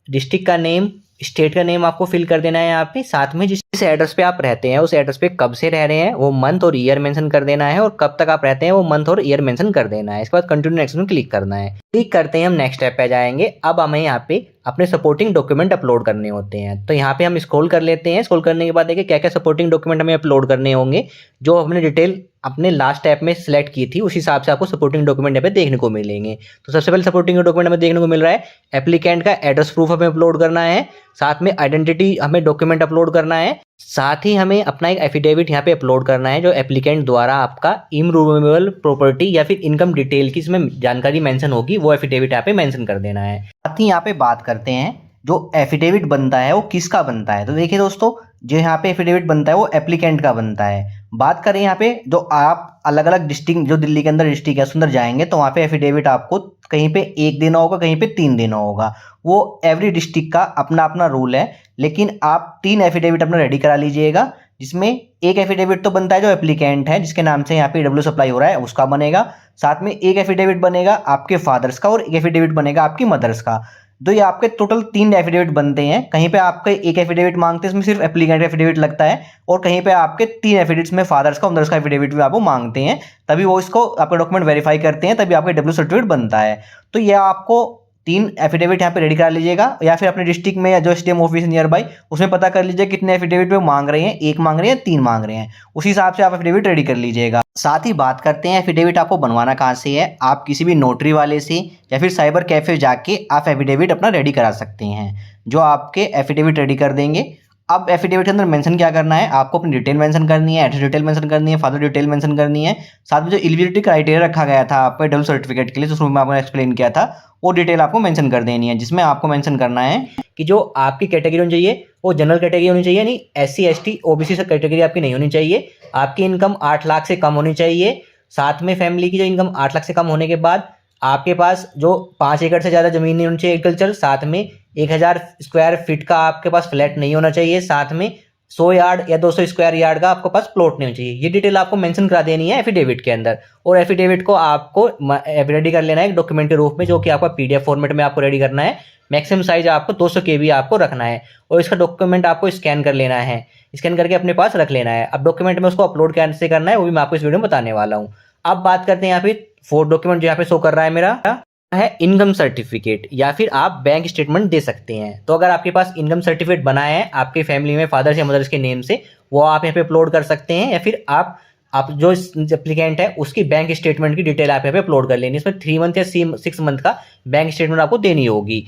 डिस्ट्रिक्ट का नेम, स्टेट का नेम आपको फिल कर देना है यहाँ पे, साथ में जिस एड्रेस पे आप रहते हैं उस एड्रेस पे कब से रह रहे हैं वो मंथ और ईयर मेंशन कर देना है, और कब तक आप रहते हैं वो मंथ और ईयर मेंशन कर देना है। इसके बाद कंटिन्यू नेक्स्ट में क्लिक करना है। क्लिक करते ही हम नेक्स्ट स्टेप पे जाएंगे। अब हमें यहाँ पे अपने सपोर्टिंग डॉक्यूमेंट अपलोड करने होते हैं, तो यहाँ पे हम स्क्रॉल कर लेते हैं। स्क्रॉल करने के बाद देखिए क्या क्या सपोर्टिंग डॉक्यूमेंट हमें अपलोड करने होंगे। जो हमने डिटेल अपने लास्ट स्टेप में सिलेक्ट की थी उस हिसाब से आपको सपोर्टिंग डॉक्यूमेंट यहाँ पे देखने को मिलेंगे। तो सबसे पहले सपोर्टिंग डॉक्यूमेंट हमें देखने को मिल रहा है एप्लीकेंट का एड्रेस प्रूफ हमें अपलोड करना है, साथ में आइडेंटिटी हमें डॉक्यूमेंट अपलोड करना है, साथ ही हमें अपना एक एफिडेविट यहाँ पे अपलोड करना है जो एप्लीकेंट द्वारा आपका इमूवेबल प्रॉपर्टी या फिर इनकम डिटेल की इसमें जानकारी मेंशन होगी, वो एफिडेविट यहाँ पे मेंशन कर देना है। साथ ही यहाँ पे बात करते हैं जो एफिडेविट बनता है वो किसका बनता है। तो देखिए दोस्तों, जो यहाँ पे एफिडेविट बनता है वो एप्लीकेंट का बनता है। बात करें यहाँ पे जो आप अलग अलग डिस्ट्रिक्ट, जो दिल्ली के अंदर डिस्ट्रिक्ट है उसके अंदर जाएंगे तो वहाँ पे एफिडेविट आपको कहीं पे 1 देना होगा, कहीं पे 3 देना होगा। वो एवरी डिस्ट्रिक्ट का अपना अपना रूल है, लेकिन आप 3 एफिडेविट अपना रेडी करा लीजिएगा, जिसमें एक एफिडेविट तो बनता है जो एप्लीकेंट है जिसके नाम से यहाँ पे ईडब्ल्यू सप्लाई हो रहा है उसका बनेगा, साथ में एक एफिडेविट बनेगा आपके फादर्स का और एक एफिडेविट बनेगा आपकी मदर्स का। तो ये आपके टोटल 3 एफिडेविट बनते हैं। कहीं पे आपके एक एफिडेविट मांगते हैं, इसमें सिर्फ एप्लीकेंट एफिडेविट लगता है, और कहीं पे आपके 3 एफिडेविट्स में फादर्स का मदर्स का एफिडेविट भी आपको मांगते हैं, तभी वो इसको आपका डॉक्यूमेंट वेरीफाई करते हैं, तभी आपका डब्ल्यू सर्टिफिकेट बनता है। तो ये आपको 3 एफिडेविट यहाँ पे रेडी करा लीजिएगा, या फिर अपने डिस्ट्रिक्ट में या जो एसडीएम ऑफिस नियर बाई उसमें पता कर लीजिए कितने एफिडेविट पे मांग रहे हैं, 1 मांग रहे हैं 3 मांग रहे हैं, उसी हिसाब से आप एफिडेविट रेडी कर लीजिएगा। साथ ही बात करते हैं एफिडेविट आपको बनवाना कहाँ से है। आप किसी भी नोटरी वाले से या फिर साइबर कैफे जाके आप एफिडेविट अपना रेडी करा सकते हैं, जो आपके एफिडेविट रेडी कर देंगे। अब एफिडेविट के अंदर मेंशन क्या करना है, आपको अपनी डिटेल मेंशन करनी है, एड्रेस डिटेल मेंशन करनी है, फादर डिटेल मेंशन करनी है, साथ में जो एलिजिबिलिटी क्राइटेरिया रखा गया था आपके डबल सर्टिफिकेट के लिए, जो मैं आपको एक्सप्लेन किया था, वो डिटेल आपको मेंशन कर देनी है, जिसमें आपको मेंशन करना है कि जो आपकी कैटेगरी होनी चाहिए वो जनरल कैटेगरी होनी चाहिए, नहीं SC ST OBC से कैटेगरी आपकी नहीं होनी चाहिए। आपकी इनकम 8 लाख से कम होनी चाहिए। साथ में फैमिली की जो इनकम 8 लाख से कम होने के बाद आपके पास जो 5 एकड़ से ज़्यादा जमीन नहीं होनी चाहिए एग्रीकल्चर, साथ में 1000 स्क्वायर फीट का आपके पास फ्लैट नहीं होना चाहिए, साथ में 100 यार्ड या 200 स्क्वायर यार्ड का आपके पास प्लॉट नहीं होना चाहिए। ये डिटेल आपको मेंशन करा देनी है एफिडेविट के अंदर, और एफिडेविट को आपको रेडी कर लेना है एक डॉक्यूमेंट के रूप में, जो कि आपका PDF फॉर्मेट में आपको रेडी करना है। मैक्सिमम साइज आपको 200 KB आपको रखना है, और इसका डॉक्यूमेंट आपको स्कैन कर लेना है, स्कैन करके अपने पास रख लेना है। अब डॉक्यूमेंट में उसको अपलोड कैसे करना है वो भी मैं आपको इस वीडियो में बताने वाला हूँ। अब बात करते हैं यहाँ पे 4 डॉक्यूमेंट जो यहाँ पे शो कर रहा है मेरा है इनकम सर्टिफिकेट, या फिर आप बैंक स्टेटमेंट दे सकते हैं। तो अगर आपके पास इनकम सर्टिफिकेट बना है आपके फैमिली में फादर्स या मदर्स के नेम से, वो आप यहाँ पे अपलोड कर सकते हैं, या फिर आप जो एप्लीकेंट है उसकी बैंक स्टेटमेंट की डिटेल आप यहाँ पे अपलोड कर लेनी। इसमें 3 मंथ या 6 मंथ का बैंक स्टेटमेंट आपको देनी होगी।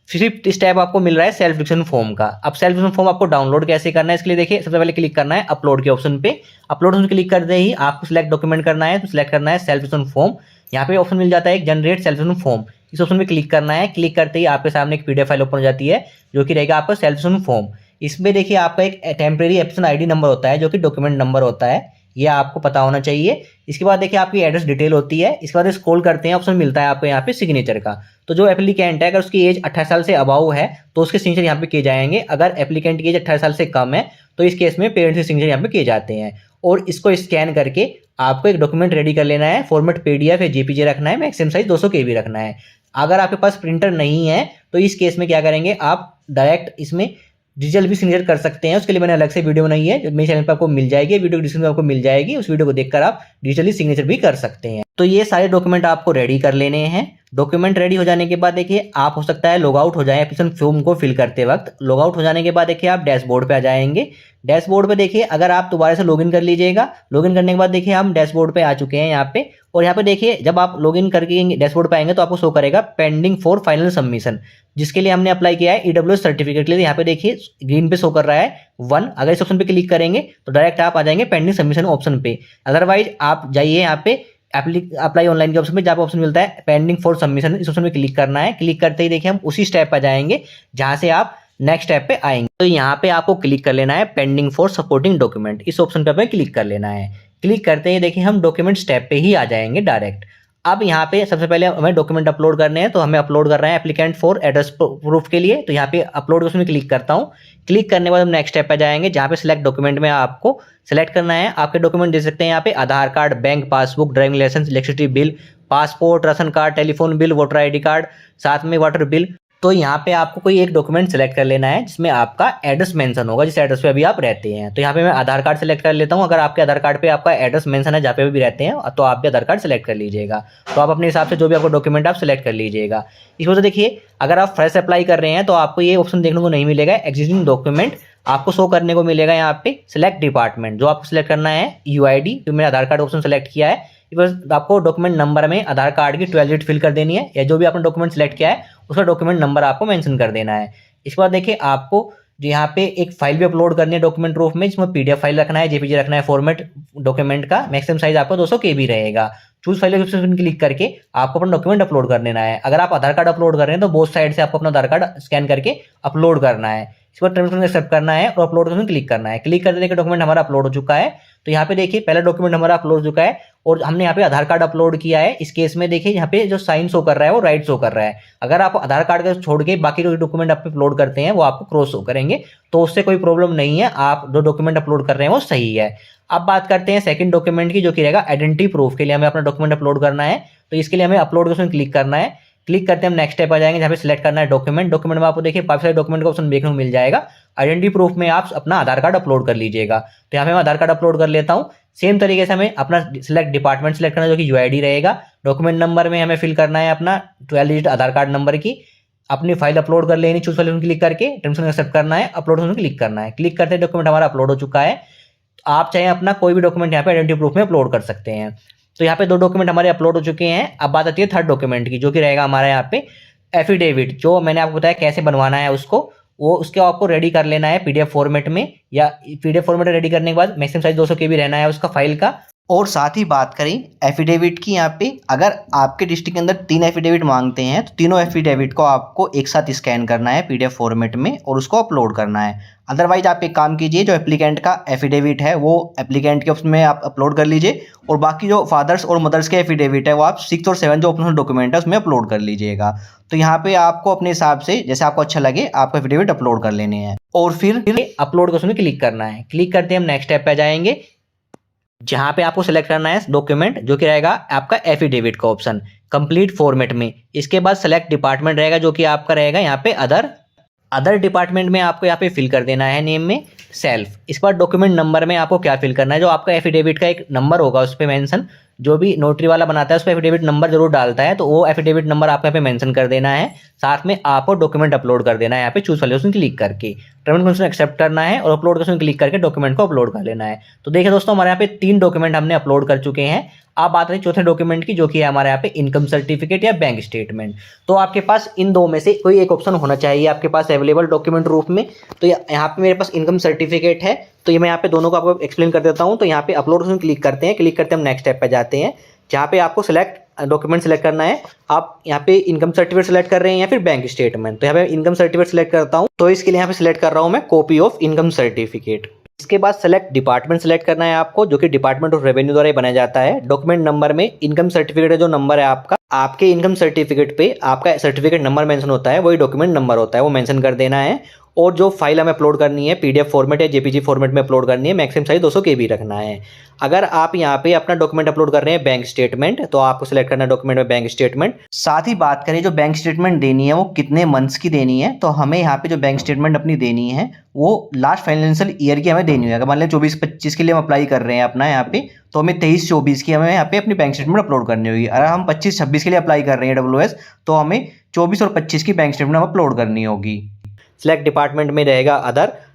फिफ्थ स्टेप आपको मिल रहा है सेल्फ डिक्लेरेशन फॉर्म का। अब सेल्फ डिक्लेरेशन फॉर्म आपको डाउनलोड कैसे करना है, इसके लिए देखिए सबसे पहले क्लिक करना है अपलोड के ऑप्शन पे। अपलोड ऑप्शन क्लिक करते ही आपको सिलेक्ट डॉक्यूमेंट करना है, तो सिलेक्ट करना है सेल्फ डिक्लेरेशन फॉर्म। यहाँ पे ऑप्शन मिल जाता है एक जनरेट सेल्फ डिक्लेरेशन फॉर्म, इस ऑप्शन पे क्लिक करना है। क्लिक करते ही आपके सामने एक PDF फाइल ओपन हो जाती है जो कि रहेगा आपका सेल्फ डिक्लेरेशन फॉर्म। इसमें देखिए आपका एक टेम्परेरी एप्लीकेशन ID नंबर होता है जो कि डॉक्यूमेंट नंबर होता है, ये आपको पता होना चाहिए। इसके बाद देखिए आपकी एड्रेस डिटेल होती है। इसके बाद स्क्रॉल करते हैं, ऑप्शन मिलता है आपको यहाँ पे सिग्नेचर का। तो जो एप्लीकेंट है अगर उसकी एज 18 साल से अबाउ है तो उसके सिग्नेचर यहाँ पे किए जाएंगे। अगर एप्लीकेंट की एज 18 साल से कम है तो इस केस में पेरेंट्स के सिग्नेचर यहाँ पे किए जाते हैं। और इसको स्कैन करके आपको एक डॉक्यूमेंट रेडी कर लेना है। फॉर्मेट PDF या JPG रखना है, मैक्सिमम साइज 200 KB रखना है। अगर आपके पास प्रिंटर नहीं है तो इस केस में क्या करेंगे, आप डायरेक्ट इसमें डिजिटल भी सिग्नेचर कर सकते हैं। उसके लिए मैंने अलग से वीडियो बनाई है जो मेरे चैनल पर आपको मिल जाएगी, वीडियो डिस्क्रिप्शन में आपको मिल जाएगी। उस वीडियो को देखकर आप डिजिटली सिग्नेचर भी कर सकते हैं। तो ये सारे डॉक्यूमेंट आपको रेडी कर लेने हैं। डॉक्यूमेंट रेडी हो जाने के बाद देखिए आप हो सकता है लॉग आउट हो जाए एप्लीकेशन फॉर्म को फिल करते वक्त। लॉग आउट हो जाने के बाद देखिए आप डैशबोर्ड पे आ जाएंगे। डैशबोर्ड पे देखिए अगर आप दोबारा से लॉगिन कर लीजिएगा। लॉगिन करने के बाद देखिए हम डैशबोर्ड पे आ चुके हैं यहाँ पे, और यहाँ पे देखिए जब आप लॉगिन करके डैशबोर्ड पे आएंगे तो आपको शो करेगा पेंडिंग फॉर फाइनल सबमिशन, जिसके लिए हमने अप्लाई किया है EWS सर्टिफिकेट के लिए। यहाँ पे देखिए ग्रीन पे शो कर रहा है 1। अगर इस ऑप्शन पे क्लिक करेंगे तो डायरेक्ट आप आ जाएंगे पेंडिंग सबमिशन ऑप्शन पे। अदरवाइज आप जाइए यहाँ पे अप्लाई ऑनलाइन के ऑप्शन में, जहाँ पे ऑप्शन मिलता है पेंडिंग फॉर सबमिशन, इस ऑप्शन में क्लिक करना है। क्लिक करते ही देखिए हम उसी स्टेप पर जाएंगे जहाँ से आप नेक्स्ट स्टेप पे आएंगे। तो यहाँ पे आपको क्लिक कर लेना है पेंडिंग फॉर सपोर्टिंग डॉक्यूमेंट, इस ऑप्शन पे क्लिक कर लेना है। क्लिक करते ही देखिए हम डॉक्यूमेंट स्टेप पे ही आ जाएंगे डायरेक्ट। अब यहाँ पे सबसे पहले हमें डॉक्यूमेंट अपलोड करने हैं, तो हमें अपलोड कर रहे हैं एप्लीकेंट फॉर एड्रेस प्रूफ के लिए। तो यहाँ पे अपलोड उसमें क्लिक करता हूँ। क्लिक करने के बाद हम नेक्स्ट स्टेप पे जाएंगे जहाँ पे सिलेक्ट डॉक्यूमेंट में आपको सेलेक्ट करना है। आपके डॉक्यूमेंट दे सकते हैं यहाँ पे Aadhaar card, bank passbook, driving licence, electricity bill, passport, ration card, telephone bill, voter ID card, साथ में वाटर बिल, तो यहाँ पे आपको कोई एक डॉक्यूमेंट सेलेक्ट कर लेना है जिसमें आपका एड्रेस मेंशन होगा, जिस एड्रेस पे अभी आप रहते हैं। तो यहाँ पे मैं आधार कार्ड सेलेक्ट कर लेता हूँ। अगर आपके आधार कार्ड पे आपका एड्रेस मेंशन है जहाँ पे भी रहते हैं तो आप भी आधार कार्ड सेलेक्ट कर लीजिएगा। तो आप अपने हिसाब से जो भी आपको डॉक्यूमेंट आप सेलेक्ट कर लीजिएगा। इसमें से देखिए, अगर आप फ्रेश अप्लाई कर रहे हैं तो आपको ये ऑप्शन देखने को नहीं मिलेगा। एग्जिस्टिंग डॉक्यूमेंट आपको शो करने को मिलेगा यहाँ पे। सिलेक्ट डिपार्टमेंट जो आपको सिलेक्ट करना है UID, जो मैंने आधार कार्ड ऑप्शन सेलेक्ट किया है। बस आपको डॉक्यूमेंट नंबर में आधार कार्ड की 12 डिजिट फिल कर देनी है, या जो भी आपने डॉक्यूमेंट सेलेक्ट किया है उसका डॉक्यूमेंट नंबर आपको मेंशन कर देना है। इसके बाद देखिए, आपको जो यहाँ पे एक फाइल भी अपलोड करनी है डॉक्यूमेंट रूप में, जिसमें PDF फाइल रखना है, JPG रखना है। फॉर्मेट डॉक्यूमेंट का मैक्सिमम साइज आपको 200 KB रहेगा। चूज फाइल ऑप्शन क्लिक करके आपको अपना डॉक्यूमेंट अपलोड कर देना है। अगर आप आधार कार्ड अपलोड कर रहे हैं तो बोथ साइड से आपको अपना आधार कार्ड स्कैन करके अपलोड करना है। इसके बाद टर्म्स एक्सेप्ट करना है और अपलोड ऑप्शन क्लिक करना है। क्लिक करते देखिए डॉक्यूमेंट हमारा अपलोड हो चुका है। तो यहाँ पे देखिए पहला डॉक्यूमेंट हमारा अपलोड हो चुका है और हमने यहाँ पे आधार कार्ड अपलोड किया है। इस केस में देखिए यहाँ पे जो साइन शो कर रहा है वो राइट शो कर रहा है। अगर आप आधार कार्ड का छोड़ के बाकी जो डॉक्यूमेंट आप अपलोड करते हैं वो आपको क्रॉस शो करेंगे, तो उससे कोई प्रॉब्लम नहीं है। आप जो डॉक्यूमेंट अपलोड कर रहे हैं वो सही है। अब बात करते हैं सेकंड डॉक्यूमेंट की, जो कि रहेगा आइडेंटिटी प्रूफ के लिए हमें अपना डॉक्यूमेंट अपलोड करना है। तो इसके लिए हमें अपलोड के ऑप्शन क्लिक करना है। क्लिक करते हैं हम नेक्स्ट स्टेप आ जाएंगे, जहाँ पे सिलेक्ट करना है डॉक्यूमेंट। डॉक्यूमेंट में आपको देखिए काफी सारे डॉक्यूमेंट का ऑप्शन देखने को मिल जाएगा। आइडेंटिटी प्रूफ में आप अपना आधार कार्ड अपलोड कर लीजिएगा। तो यहाँ पे मैं आधार कार्ड अपलोड कर लेता हूँ। सेम तरीके से हमें अपना सिलेक्ट डिपार्टमेंट सिलेक्ट करना है, जो कि UID रहेगा। डॉक्यूमेंट नंबर में हमें फिल करना है अपना 12 डिजिट आधार कार्ड नंबर की। अपनी फाइल अपलोड कर लेनी, चूज फाइल क्लिक करके टर्म्स एंड एक्सेप्ट करना है, अपलोड क्लिक करना है। क्लिक करते डॉक्यूमेंट हमारा अपलोड हो चुका है। आप चाहे अपना कोई भी डॉक्यूमेंट यहाँ पे आइडेंटिटी प्रूफ में अपलोड कर सकते हैं। तो यहाँ पे 2 डॉक्यूमेंट हमारे अपलोड हो चुके हैं। अब बात आती है थर्ड डॉक्यूमेंट की, जो कि रहेगा हमारा यहाँ पे एफिडेविट, जो मैंने आपको बताया कैसे बनवाना है उसको। वो उसके आपको रेडी कर लेना है PDF फॉर्मेट में, या PDF फॉर्मेट रेडी करने के बाद मैक्सिमम साइज 200 KB रहना है उसका फाइल का। और साथ ही बात करें एफिडेविट की, यहाँ पे अगर आपके डिस्ट्रिक्ट के अंदर 3 एफिडेविट मांगते हैं तो तीनों एफिडेविट को आपको एक साथ स्कैन करना है PDF फॉर्मेट में और उसको अपलोड करना है। अदरवाइज आप एक काम कीजिए, जो एप्लीकेंट का एफिडेविट है वो एप्लीकेंट के उसमें आप अपलोड कर लीजिए, और बाकी जो फादर्स और मदर्स के एफिडेविट है वो आप 6 और 7 जो ऑप्शनल डॉक्यूमेंट है उसमें अपलोड कर लीजिएगा। तो यहाँ पे आपको अपने हिसाब से जैसे आपको अच्छा लगे आपको एफिडेविट अपलोड कर लेने हैं, और फिर अपलोड का उसमें क्लिक करना है। क्लिक करते हैं हम नेक्स्ट स्टेप पे जाएंगे, जहां पे आपको सेलेक्ट करना है डॉक्यूमेंट, जो कि रहेगा आपका एफिडेविट का ऑप्शन कंप्लीट फॉर्मेट में। इसके बाद सेलेक्ट डिपार्टमेंट रहेगा, जो कि आपका रहेगा यहाँ पे अदर डिपार्टमेंट में आपको यहाँ पे फिल कर देना है नेम में सेल्फ। इसके बाद डॉक्यूमेंट नंबर में आपको क्या फिल करना है, जो आपका एफिडेविट का एक नंबर होगा उस पर मेंशन, जो भी नोटरी वाला बनाता है उस पर एफिडेविट नंबर जरूर डालता है, तो वो एफिडेविट नंबर आपको यहाँ पे मेंशन कर देना है। साथ में आपको डॉक्यूमेंट अपलोड कर देना है यहाँ पे चूज वाले ऑप्शन क्लिक करके। टर्म एंड कंडीशन एक्सेप्ट करना है और अपलोड ऑप्शन क्लिक करके डॉक्यूमेंट को अपलोड कर लेना है। तो देखिए दोस्तों, हमारे यहाँ पे 3 डॉक्यूमेंट हमने अपलोड कर चुके हैं। अब बात रही चौथे डॉक्यूमेंट की, जो कि है हमारे यहाँ पे इनकम सर्टिफिकेट या बैंक स्टेटमेंट। तो आपके पास इन 2 में से कोई एक ऑप्शन होना चाहिए आपके पास अवेलेबल डॉक्यूमेंट रूप में। तो यहाँ पे मेरे पास इनकम सर्टिफिकेट है, तो ये मैं यहाँ पे दोनों को आपको एक्सप्लेन कर देता हूँ। तो यहाँ पे अपलोड ऑप्शन क्लिक करते हैं। क्लिक करते हैं हम नेक्स्ट स्टेप पे जाते हैं, जहाँ पे आपको सिलेक्ट डॉक्यूमेंट सेलेक्ट करना है। आप यहाँ पे इनकम सर्टिफिकेट सेलेक्ट कर रहे हैं या फिर बैंक स्टेटमेंट। तो यहाँ पे इनकम सर्टिफिकेट सेलेक्ट करता हूँ, तो इसके लिए यहाँ पे सिलेक्ट कर रहा हूँ मैं कॉपी ऑफ इनकम सर्टिफिकेट। इसके बाद सेलेक्ट डिपार्टमेंट सेलेक्ट करना है आपको, जो कि डिपार्टमेंट ऑफ रेवेन्यू द्वारा बनाया जाता है। डॉक्यूमेंट नंबर में इनकम सर्टिफिकेट जो नंबर है आपका, आपके इनकम सर्टिफिकेट पे आपका सर्टिफिकेट नंबर मेंशन होता है, वही डॉक्यूमेंट नंबर होता है, वो मेंशन कर देना है। और जो फाइल हमें अपलोड करनी है PDF फॉर्मेट या JPG फॉर्मेट में अपलोड करनी है, मैक्सिमम साइज 200 KB रखना है। अगर आप यहाँ पे अपना डॉक्यूमेंट अपलोड कर रहे हैं बैंक स्टेटमेंट, तो आपको सिलेक्ट करना है डॉक्यूमेंट में बैंक स्टेटमेंट। साथ ही बात करें जो बैंक स्टेटमेंट देनी है वो कितने मंथ्स की देनी है, तो हमें यहाँ पे जो बैंक स्टेटमेंट अपनी देनी है वो लास्ट फाइनेंशियल ईयर की हमें देनी है। अगर मान लें 24-25 के लिए हम अप्लाई कर रहे हैं अपना यहाँ पे, तो हमें 23-24 की हमें यहाँ पे अपनी बैंक स्टेटमेंट अपलोड करनी होगी। अगर हम 25-26 के लिए अप्लाई कर रहे हैं WS, तो हमें 24 और 25 की बैंक स्टेटमेंट हम अपलोड करनी होगी। सिलेक्ट डिपार्टमेंट में रहेगा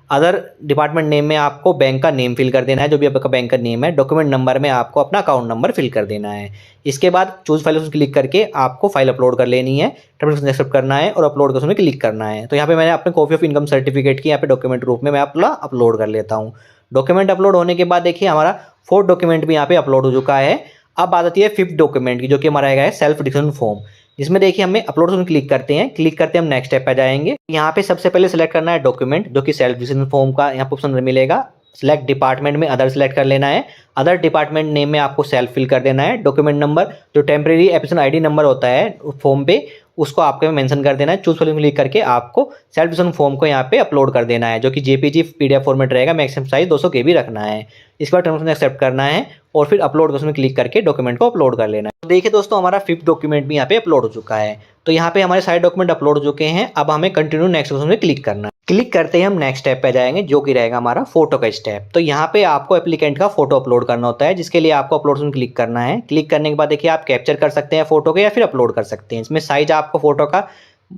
अदर डिपार्टमेंट नेम में आपको बैंक का नेम फिल कर देना है, जो भी आपका बैंक का नेम है। डॉक्यूमेंट नंबर में आपको अपना अकाउंट नंबर फिल कर देना है। इसके बाद चूज फाइल ऑप्शन क्लिक करके आपको फाइल अपलोड कर लेनी है, टर्म्स एक्सेप्ट करना है और अपलोड का उसमें क्लिक करना है। तो यहाँ पे मैंने अपने कॉपी ऑफ इनकम सर्टिफिकेट की यहाँ पे डॉक्यूमेंट रूप में मैं अपना अपलोड कर लेता हूँ। डॉक्यूमेंट अपलोड होने के बाद देखिए हमारा 4th डॉक्यूमेंट भी यहाँ पे अपलोड हो चुका है। अब बात आती है 5th डॉक्यूमेंट की, जो कि हमारा है सेल्फ डिक्लेरेशन फॉर्म, जिसमें देखिए हमें अपलोड ऑप्शन क्लिक करते हैं। क्लिक करते हैं हम नेक्स्ट स्टेप पे जाएंगे। यहाँ पे सबसे पहले सेलेक्ट करना है डॉक्यूमेंट, जो कि सेल्फ डिक्लेरेशन फॉर्म का यहाँ पे ऑप्शन मिलेगा। सिलेक्ट डिपार्टमेंट में अदर सेलेक्ट कर लेना है। अदर डिपार्टमेंट नेम में आपको सेल्फ फिल कर देना है। डॉक्यूमेंट नंबर जो टेम्परेरी एप्लीकेशन ID नंबर होता है फॉर्म पे, उसको आपको मेंशन कर देना है। चूज फाइल क्लिक करके आपको सेल्फ डिक्लेरेशन फॉर्म को यहाँ पे अपलोड कर देना है, जो कि JPG PDF फॉर्मेट रहेगा। मैक्सिमम साइज 200 KB रखना है। इसके बाद टर्म्स में एक्सेप्ट करना है और फिर अपलोड का उसमें क्लिक करके डॉक्यूमेंट को अपलोड कर लेना है। तो देखिए दोस्तों, हमारा 5th डॉक्यूमेंट भी यहाँ पे अपलोड हो चुका है। तो यहाँ पे हमारे सारे डॉक्यूमेंट अपलोड हो चुके हैं। अब हमें कंटिन्यू नेक्स्ट ऑप्शन में क्लिक करना है। क्लिक करते ही हम नेक्स्ट स्टेप पे जाएंगे, जो कि रहेगा हमारा फोटो का स्टेप। तो यहाँ पे आपको एप्लीकेंट का फोटो अपलोड करना होता है, जिसके लिए आपको अपलोड में क्लिक करना है। क्लिक करने के बाद देखिए आप कैप्चर कर सकते हैं फोटो के या फिर अपलोड कर सकते हैं। इसमें साइज आपको फोटो का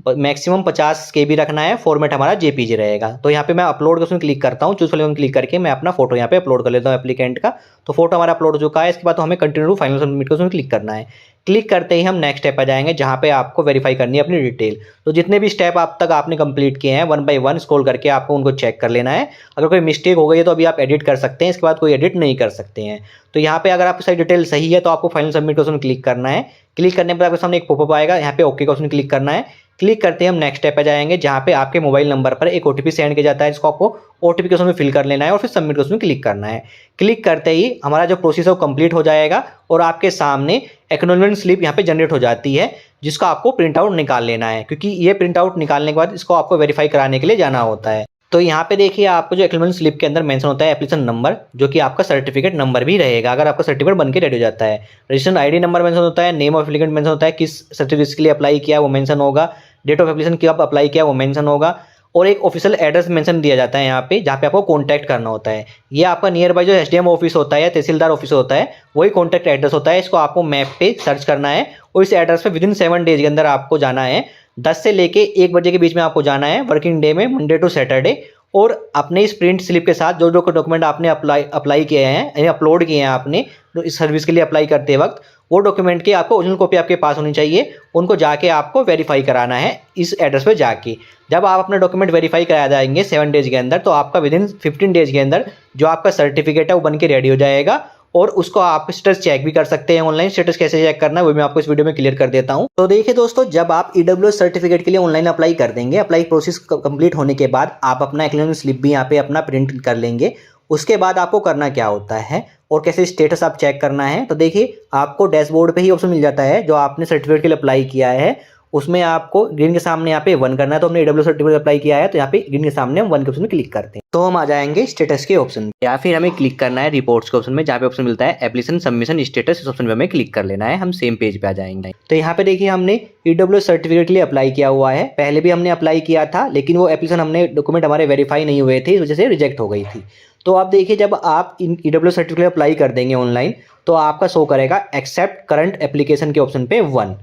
मैक्सिमम 50 KB रखना है। फॉर्मेट हमारा JPG रहेगा। तो यहाँ पे मैं अपलोड उसमें क्लिक करता हूँ, चूज वाले में क्लिक करके मैं अपना फोटो यहाँ पे अपलोड कर लेता हूँ एप्लीकेंट का। तो फोटो हमारा अपलोड हो चुका है। इसके बाद तो हमें कंटिन्यू फाइनल सबमिट को उसमें क्लिक करना है। क्लिक करते ही हम नेक्स्ट स्टेप पर जाएंगे, जहाँ पे आपको वेरीफाई करनी है अपनी डिटेल। तो जितने भी स्टेप आप तक आपने कंप्लीट किए हैं 1 by 1 स्क्रॉल करके आपको उनको चेक कर लेना है। अगर कोई मिस्टेक हो गई है तो अभी आप एडिट कर सकते हैं, इसके बाद कोई एडिट नहीं कर सकते हैं। तो यहाँ पे अगर आपकी सारी डिटेल सही है तो आपको फाइनल सबमिट का उसमें क्लिक करना है। क्लिक करने पर आपके सामने एक पॉपअप आएगा, यहाँ पे ओके का उसमें क्लिक करना है। क्लिक करते ही हम नेक्स्ट स्टेप पे जाएंगे, जहाँ पे आपके मोबाइल नंबर पर एक OTP सेंड किया जाता है, जिसको आपको OTP के उसमें फिल कर लेना है और फिर सबमिट के उसमें क्लिक करना है। क्लिक करते ही हमारा जो प्रोसेस है वो कंप्लीट हो जाएगा और आपके सामने एक्नॉलेजमेंट स्लिप यहाँ पे जनरेट हो जाती है, जिसको आपको प्रिंट आउट निकाल लेना है, क्योंकि ये प्रिंट आउट निकालने के बाद इसको आपको वेरीफाई कराने के लिए जाना होता है। तो यहाँ पे देखिए आपको जो एक्नॉलेजमेंट स्लिप के अंदर मेंशन होता है एप्लीकेशन नंबर, जो कि आपका सर्टिफिकेट नंबर भी रहेगा अगर आपका सर्टिफिकेट बन के रेडी हो जाता है। रजिस्ट्रेशन ID नंबर मेंशन होता है, नेम ऑफ एप्लीकेंट मेंशन होता है, किस सर्टिफिकेट के लिए अप्लाई किया वो मेंशन होगा, डेट ऑफ एप्लीकेशन कब अप्लाई किया वो मेंशन होगा, और एक ऑफिशियल एड्रेस मेंशन दिया जाता है यहाँ पे, जहाँ पे आपको कॉन्टैक्ट करना होता है। ये आपका नियर बाय जो SDM ऑफिस होता है या तहसीलदार ऑफिस होता है, वही कॉन्टैक्ट एड्रेस होता है। इसको आपको मैप पे सर्च करना है और इस एड्रेस पे विदिन 7 डेज के अंदर आपको जाना है। 10 से लेके 1 बजे के बीच में आपको जाना है, वर्किंग डे में, मंडे टू सैटरडे। और अपने इस प्रिंट स्लिप के साथ जो जो डॉक्यूमेंट आपने अप्लाई किए हैं यानी अपलोड किए हैं आपने तो इस सर्विस के लिए अप्लाई करते वक्त, वो डॉक्यूमेंट की आपको ओरिजिनल कॉपी आपके पास होनी चाहिए। उनको जाके आपको वेरीफाई कराना है इस एड्रेस पे जाके। जब आप अपने डॉक्यूमेंट वेरीफाई करा जाएंगे 7 डेज के अंदर, तो आपका विदिन 15 डेज के अंदर जो आपका सर्टिफिकेट है वो बन के रेडी हो जाएगा। और उसको आप स्टेटस चेक भी कर सकते हैं ऑनलाइन। स्टेटस कैसे चेक करना है वो मैं आपको इस वीडियो में क्लियर कर देता हूं। तो देखिए दोस्तों, जब आप EWS सर्टिफिकेट के लिए ऑनलाइन अप्लाई कर देंगे, अप्लाई प्रोसेस कंप्लीट होने के बाद आप अपना एक्नॉलेजमेंट स्लिप भी यहाँ पे अपना प्रिंट कर लेंगे। उसके बाद आपको करना क्या होता है और कैसे स्टेटस आप चेक करना है, तो देखिए आपको डैशबोर्ड पे ही ऑप्शन मिल जाता है। जो आपने सर्टिफिकेट के लिए अप्लाई किया है उसमें आपको ग्रीन के सामने यहाँ पे 1 करना है। तो हमने EWS सर्टिफिकेट अप्लाई किया है तो यहाँ पे ग्रीन के सामने हम 1 के ऑप्शन में क्लिक करते हैं। तो हम आ जाएंगे स्टेटस के ऑप्शन में, या फिर हमें क्लिक करना है रिपोर्ट्स के ऑप्शन में, जहाँ पे ऑप्शन मिलता है एप्लीकेशन सबमिशन स्टेटस। इस ऑप्शन में हमें क्लिक कर लेना है, हम सेम पेज पे आ जाएंगे। तो यहाँ पे देखिए हमने EWS सर्टिफिकेट के लिए अप्लाई किया हुआ है। पहले भी हमने अप्लाई किया था, लेकिन वो एप्लीकेशन हमने डॉक्यूमेंट हमारे वेरीफाई नहीं हुए थे, इस वजह से रिजेक्ट हो गई थी। तो आप देखिए जब आप इन EWS सर्टिफिकेट अप्लाई कर देंगे ऑनलाइन, तो आपका शो करेगा एक्सेप्ट करंट एप्लीकेशन के ऑप्शन पे 1।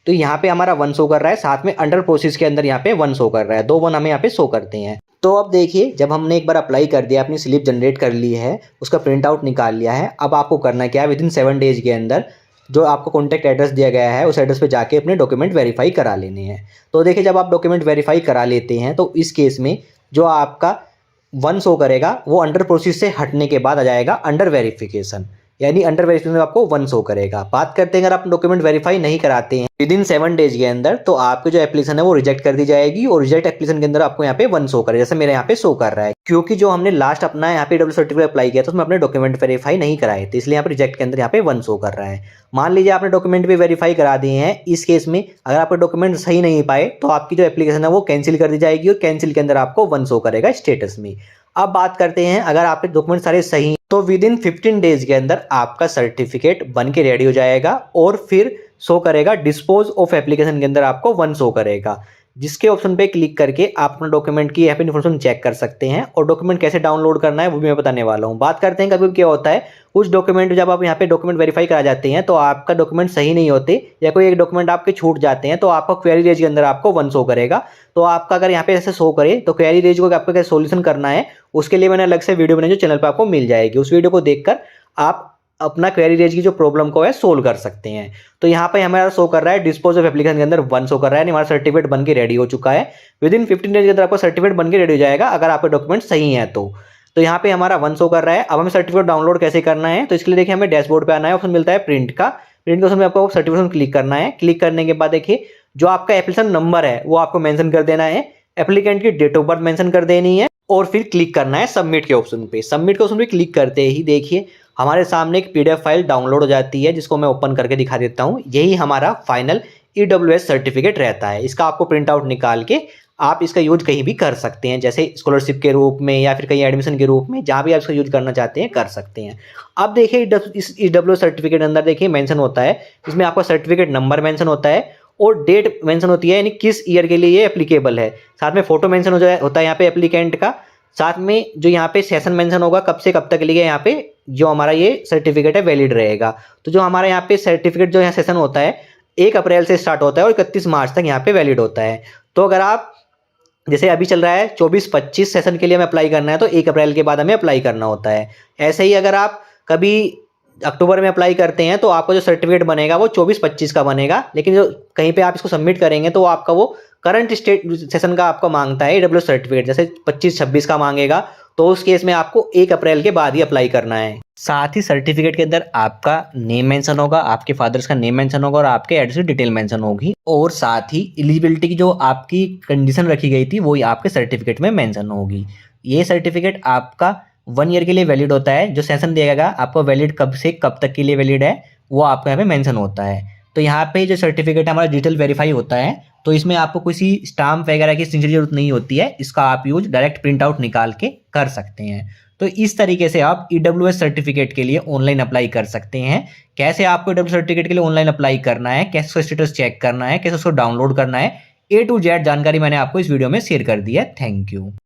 तो यहाँ पे हमारा 1 शो कर रहा है, साथ में अंडर प्रोसेस के अंदर यहाँ पे 1 शो कर रहा है। 2 1 हमें यहाँ पे शो करते हैं। तो अब देखिए जब हमने एक बार अप्लाई कर दिया, अपनी स्लिप जनरेट कर ली है, उसका प्रिंट आउट निकाल लिया है, अब आपको करना क्या है, विदिन 7 डेज के अंदर जो आपको कॉन्टैक्ट एड्रेस दिया गया है उस एड्रेस पे जाके अपने डॉक्यूमेंट वेरीफाई करा लेने हैं। तो देखिए जब आप डॉक्यूमेंट वेरीफाई करा लेते हैं तो इस केस में जो आपका 1 शो करेगा वो अंडर प्रोसेस से हटने के बाद आ जाएगा अंडर वेरिफिकेशन, यानी अंडर वेरिफिकेशन में आपको 1 शो करेगा। बात करते हैं अगर आप डॉक्यूमेंट वेरीफाई नहीं कराते हैं विदिन 7 डेज के अंदर, तो आपकी जो एप्लीकेशन है वो रिजेक्ट कर दी जाएगी और रिजेक्ट एप्लीकेशन के अंदर आपको यहाँ पे 1 शो करेगा, जैसे मेरे यहाँ पे शो कर रहा है। क्योंकि जो हमने लास्ट अपना यहाँ पे EWS सर्टिफिकेट अप्लाई किया था उसमें अपने डॉक्यूमेंट वेरीफाई नहीं कराए थे, इसलिए यहाँ पे रिजेक्ट के अंदर यहाँ पे 1 शो कर रहा है। मान लीजिए आपने डॉक्यूमेंट भी वेरीफाई करा दिए हैं, इस केस में अगर आपके डॉक्यूमेंट सही नहीं पाए तो आपकी जो एप्लीकेशन है वो कैंसिल कर दी जाएगी और कैंसिल के अंदर आपको 1 शो करेगा स्टेटस में। अब बात करते हैं अगर आपके डॉक्यूमेंट सारे सही हैं तो विदिन 15 डेज के अंदर आपका सर्टिफिकेट बन के रेडी हो जाएगा और फिर शो करेगा डिस्पोज ऑफ एप्लीकेशन के अंदर आपको 1 शो करेगा, जिसके ऑप्शन पे क्लिक करके आप अपना डॉक्यूमेंट की यहाँ पे इन्फॉर्मेशन चेक कर सकते हैं। और डॉक्यूमेंट कैसे डाउनलोड करना है वो भी मैं बताने वाला हूँ। बात करते हैं कभी क्या होता है, कुछ डॉक्यूमेंट जब आप यहाँ पे डॉक्यूमेंट वेरीफाई करा जाते हैं तो आपका डॉक्यूमेंट सही नहीं होते या कोई एक डॉक्यूमेंट आपके छूट जाते हैं, तो आपका क्वेरी रेज के अंदर आपको 1 शो करेगा। तो आपका अगर यहाँ पे ऐसे शो करे तो क्वेरी रेज को आपको कैसे सोल्यूशन करना है उसके लिए मैंने अलग से वीडियो बनाई जो चैनल पर आपको मिल जाएगी। उस वीडियो को देखकर आप अपना क्वेरी रेज की जो प्रॉब्लम को है सोल्व कर सकते हैं। तो यहाँ पे हमारा शो कर रहा है डिस्पोज ऑफ एप्लीकेशन के अंदर 1 शो कर रहा है, हमारा सर्टिफिकेट बन के रेडी हो चुका है। विदिन 15 डेज के अंदर आपका सर्टिफिकेट बन के रेडी हो जाएगा अगर आपके डॉक्यूमेंट सही है तो यहाँ पे हमारा 1 शो कर रहा है। अब हमें सर्टिफिकेट डाउनलोड कैसे करना है, तो इसके लिए देखिए हमें डैशबोर्ड पे आना है, ऑप्शन मिलता है प्रिंट का ऑप्शन में आपको सर्टिफिकेट क्लिक करना है। क्लिक करने के बाद देखिए जो आपका एप्लीकेशन नंबर है वो आपको मेंशन कर देना है, एप्लीकेंट की डेट ऑफ बर्थ मेंशन कर देनी है और फिर क्लिक करना है सबमिट के ऑप्शन पे। सबमिट के ऑप्शन पे क्लिक करते ही देखिए हमारे सामने एक PDF फाइल डाउनलोड हो जाती है, जिसको मैं ओपन करके दिखा देता हूँ। यही हमारा फाइनल EWS सर्टिफिकेट रहता है। इसका आपको प्रिंट आउट निकाल के आप इसका यूज कहीं भी कर सकते हैं, जैसे स्कॉलरशिप के रूप में या फिर कहीं एडमिशन के रूप में, जहाँ भी आप इसका यूज करना चाहते हैं कर सकते हैं। अब देखिए इस EWS सर्टिफिकेट अंदर देखिए मेंशन होता है, इसमें आपका सर्टिफिकेट नंबर मेंशन होता है और डेट मेंशन होती है, यानी किस ईयर के लिए ये एप्लीकेबल है। साथ में फोटो मेंशन होता है यहाँ पे एप्लीकेंट का। साथ में जो यहाँ पे सेशन मेंशन होगा कब से कब तक के लिए यहाँ पे जो हमारा ये सर्टिफिकेट है वैलिड रहेगा। तो जो हमारा यहाँ पे सर्टिफिकेट जो यहाँ सेशन होता है 1 अप्रैल से स्टार्ट होता है और 31 मार्च तक यहाँ पे वैलिड होता है। तो अगर आप जैसे अभी चल रहा है 24-25 सेशन के लिए हमें अप्लाई करना है तो 1 अप्रैल के बाद हमें अप्लाई करना होता है। ऐसे ही अगर आप कभी अक्टूबर में अप्लाई करते हैं तो आपका जो सर्टिफिकेट बनेगा वो 24-25 का बनेगा, लेकिन जो कहीं पे आप इसको सबमिट करेंगे तो आपका वो करंट स्टेट सेशन का आपका मांगता है EWS सर्टिफिकेट, जैसे 25-26 का मांगेगा तो उस केस में आपको 1 अप्रैल के बाद ही अप्लाई करना है। साथ ही सर्टिफिकेट के अंदर आपका नेम मेंशन होगा, आपके फादर्स का नेम मेंशन होगा और आपके एड्रेस की डिटेल मेंशन होगी, और साथ ही एलिजिबिलिटी की जो आपकी कंडीशन रखी गई थी वो आपके सर्टिफिकेट में मेंशन होगी। ये सर्टिफिकेट आपका 1 ईयर के लिए वैलिड होता है। जो सेशन देगा आपको वैलिड कब से कब तक के लिए वैलिड है वो आपको यहाँ पे मेंशन होता है। तो यहाँ पे जो सर्टिफिकेट हमारा डिजिटल वेरीफाई होता है तो इसमें आपको किसी स्टाम्प वगैरह की सिग्नेचर जरूरत नहीं होती है, इसका आप यूज डायरेक्ट प्रिंट आउट निकाल के कर सकते हैं। तो इस तरीके से आप EWS सर्टिफिकेट के लिए ऑनलाइन अप्लाई कर सकते हैं। कैसे आपको EWS सर्टिफिकेट के लिए ऑनलाइन अप्लाई करना है, कैसे उसका स्टेटस चेक करना है, कैसे उसको डाउनलोड करना है, A to Z जानकारी मैंने आपको इस वीडियो में शेयर कर दी है। Thank you.